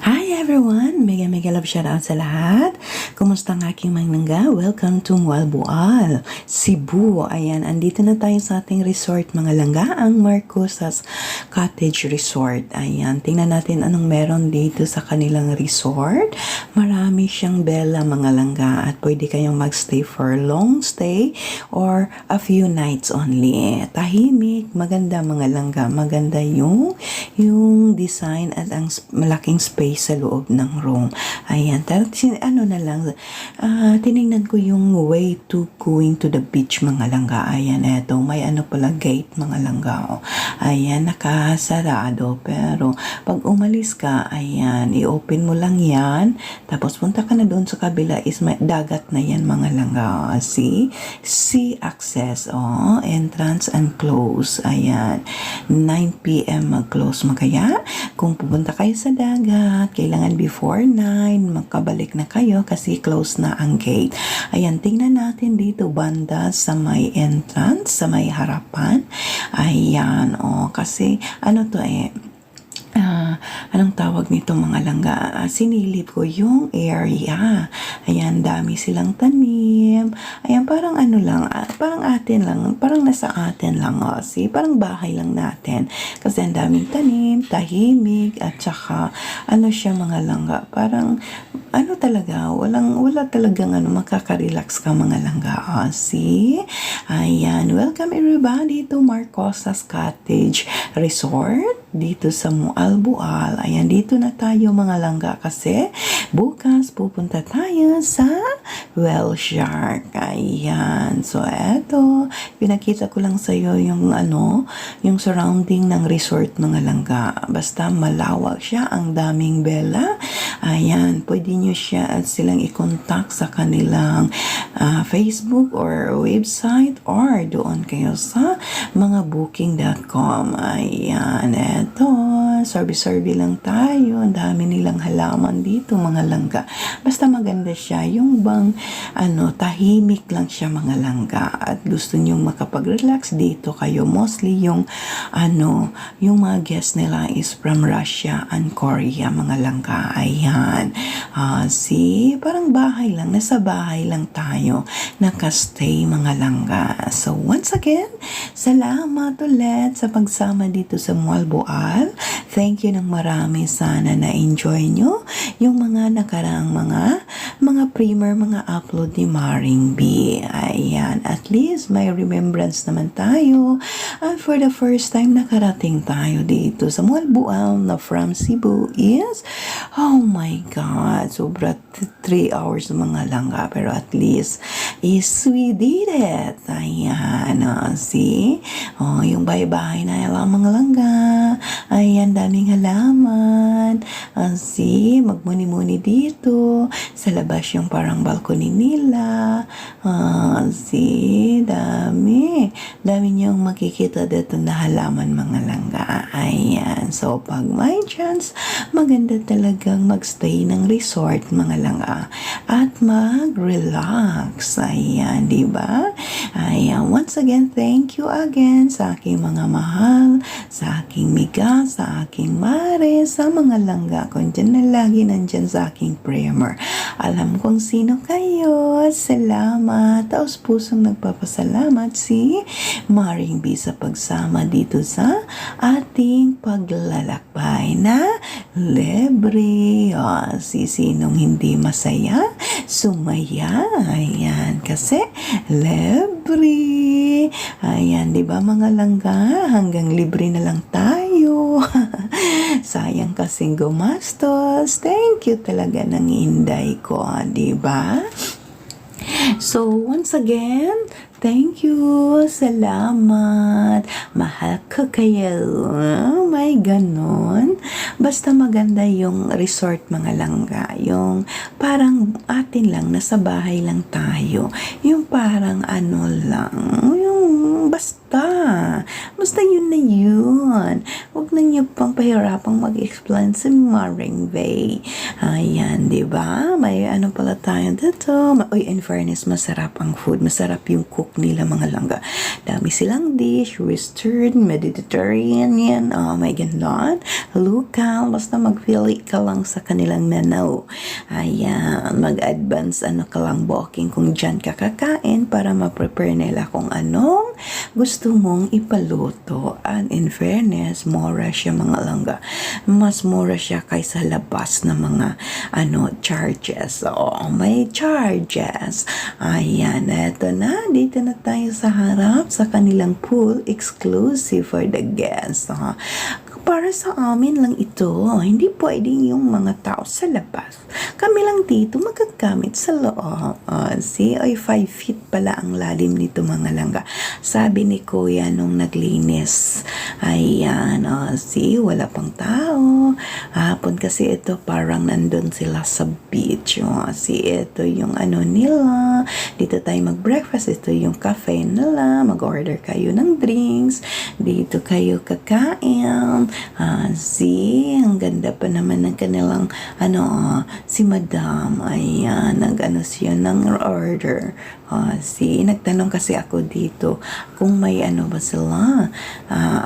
Hi everyone! Mega love shoutout sa lahat. Kumusta ang aking manangga? Welcome to Mualboal, Cebu. Ayan, andito na tayo sa ating resort mga langga, ang Marcosas Cottage Resort. Ayan, tingnan natin anong meron dito sa kanilang resort. Marami siyang bella mga langga at pwede kayong magstay for long stay or a few nights only. Tahimik, maganda mga langga. Maganda yung design at ang malaking space sa loob ng room. Ayan, ano na lang, tinignan ko yung way to going to the beach mga langga. Ayan, eto, may ano pala gate mga langga. Oh. Ayan, nakasarado, pero pag umalis ka, ayan, i-open mo lang yan, tapos punta ka na doon sa kabila is may dagat na yan mga langga. See? Sea access, entrance and close. Ayan, 9 p.m. mag-close kaya kung pupunta kayo sa dagat, kailangan before 9, magkabalik na kayo kasi close na ang gate. Ayan, tingnan natin dito banda sa may entrance, sa may harapan. Ayan, kasi ano to anong tawag nito mga langga? Sinilip ko yung area. Ayan, dami silang tanim. Ayan, parang ano lang, parang atin lang, parang nasa atin lang. See, parang bahay lang natin. Kasi ang daming tanim, tahimik, at saka, ano siya mga langga, parang, ano talaga, wala talagang makaka-relax ka mga langga. See? Ayan, welcome everybody to Marcosas Cottage Resort dito sa Mualboal. Ayan, dito na tayo mga langga kasi bukas pupunta tayo sa Whale Shark. Ayan. So, eto. Pinakita ko lang sa iyo yung yung surrounding ng resort mga langga. Basta malawak siya. Ang daming bella. Ayan. Pwede nyo silang i-contact sa kanilang Facebook or website or doon kayo sa mga booking.com. Ayan. Eto. Survey lang tayo. Ang dami nilang halaman dito mga langga. Basta maganda siya. Yung bang tahimik lang siya mga langga. At gusto nyong makapag-relax dito kayo. Mostly yung mga guests nila is from Russia and Korea mga langga. Ayan. See? Parang bahay lang. Nasa bahay lang tayo. Nakastay mga langga. So once again, salamat ulit sa pagsama dito sa Mualboal. Thank you ng marami. Sana na-enjoy nyo yung mga nakaraang mga primer, mga upload ni Maring B. Ayan. At least may remembrance naman tayo. And for the first time nakarating tayo dito sa Mualboal na from Cebu is, oh my God, sobra 3 hours mga langga. Pero at least we did it. Ayan. See? Yung bahay-bahay na lang mga langga. Ayan, daming halaman. See, magmuni-muni dito. Sa labas yung parang balcony nila. See, dami. Dami niyong makikita dito na halaman mga langga. Ayan. So, pag may chance, maganda talagang magstay ng resort mga langga. At mag-relax. Ayan, diba? Ayan. Once again, thank you again sa aking mga mahal, sa aking miga, sa aking mare, sa mga langga ko dyan na lagi nandyan sa aking primer. Alam kong sino kayo. Salamat. Taos pusong nagpapasalamat si Maring B sa pagsama dito sa ating paglalakbay na libre. Si sinong hindi masaya, sumaya. Ayan. Kasi libre. Ayan, di ba mga langga? Hanggang libre na lang tayo. Sayang kasing gumastos. Thank you talaga ng inday ko, di ba? So, once again, thank you. Salamat. Mahal ko kayo. May ganon. Basta maganda yung resort mga langga. Yung parang atin lang, nasa bahay lang tayo. Yung parang lang. Yung basta yun na yun. Huwag Huwag na niyo pang pahirapang mag-explain si Maring Vey. Ayan, di ba? May ano pala tayo dito. Uy, in fairness, masarap ang food. Masarap yung cook nila, mga langga. Dami silang dish, Western, Mediterranean, may ganon. Local, basta magpili ka lang sa kanilang menu. Ayan, mag-advance ka lang booking kung dyan ka kakain para ma-prepare nila kung anong gusto mong ipaluto. And in fairness, mura siya, mga langga. Mas mura siya kaysa labas na mga charges. May charges. Ayan, eto na. Dito na tayo sa harap sa kanilang pool, exclusive for the guests. Para sa amin lang ito. Hindi pwedeng yung mga tao sa labas. Kami lang dito magagamit sa loob. See, 5 feet pala ang lalim nito, mga langga. Sabi ni Kuya nung naglinis. Ayan, see, wala pang tao. Hapon kasi ito parang nandun sila sa beach. See, ito yung nila. Dito tayo mag-breakfast. Ito yung cafe nila. Mag-order kayo ng drinks. Dito kayo kakain. See, ang ganda pa naman ng kanilang si Madam. Ayan, siya ng order. See, nagtanong kasi ako dito kung may ba sila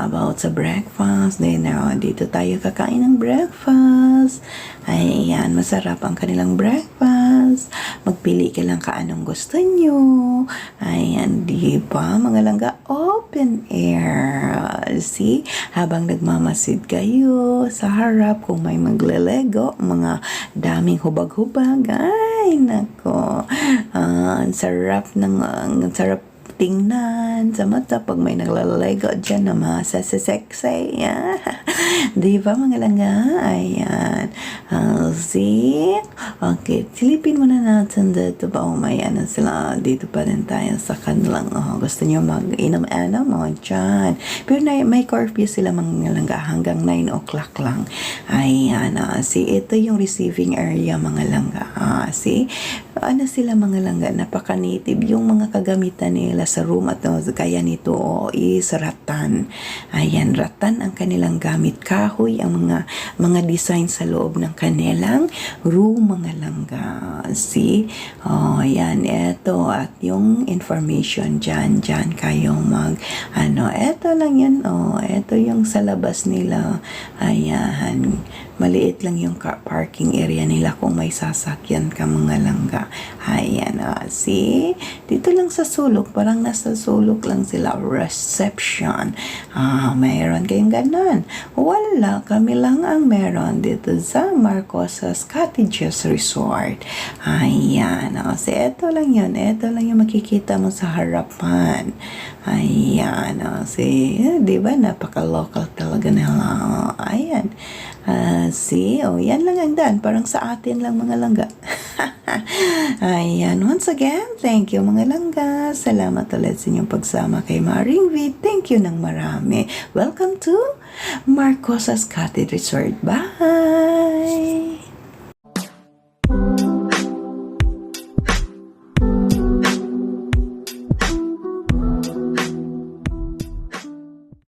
about sa breakfast. Then, dito tayo kakain ng breakfast. Ayan, masarap ang kanilang breakfast. Magpili ka lang anong gusto nyo. Ayan, di ba? Mga langga, open air. See, habang nagmamasid kayo sa harap, kung may maglelego, mga daming hubag-hubag. Ay, nako. Ang sarap tingnan sa mata pag may naglalego dyan na masasexy. Di ba, mga langga? Ayan. See? Okay, silipin muna natin dito ba? May sila. Dito pa rin tayo sa kanilang. Gusto nyo mag-inom dyan. Pero may curfew sila, mga langga, hanggang 9 o'clock lang. Ayan. See, ito yung receiving area, mga langga. See? Sila, mga langga, napaka-native. Yung mga kagamitan nila sa room at kaya nito is rattan. Ayan, rattan ang kanilang gamit. Kahoy ang mga design sa loob ng kanilang room, mga langga. See? Ayan, eto. At yung information dyan kayong eto lang yun. Eto yung sa labas nila. Ayan. Maliit lang yung parking area nila kung may sasakyan ka, mga langga. Ayan, see? Dito lang sa sulok, parang nasa sulok lang sila. Reception. Mayroon kayong ganon. Wala, kami lang ang meron dito sa Marcosas Cottages Resort. Ayan, so ito lang yun. Ito lang yung makikita mo sa harapan. Ayan, see? Di ba? Napaka-local talaga nila. Ayan. See? Yan lang ang daan. Parang sa atin lang, mga langga. Ayan. Once again, thank you, mga langga. Salamat ulit sa inyong pagsama kay Maring V. Thank you ng marami. Welcome to Marcosas Cottage Resort. Bye!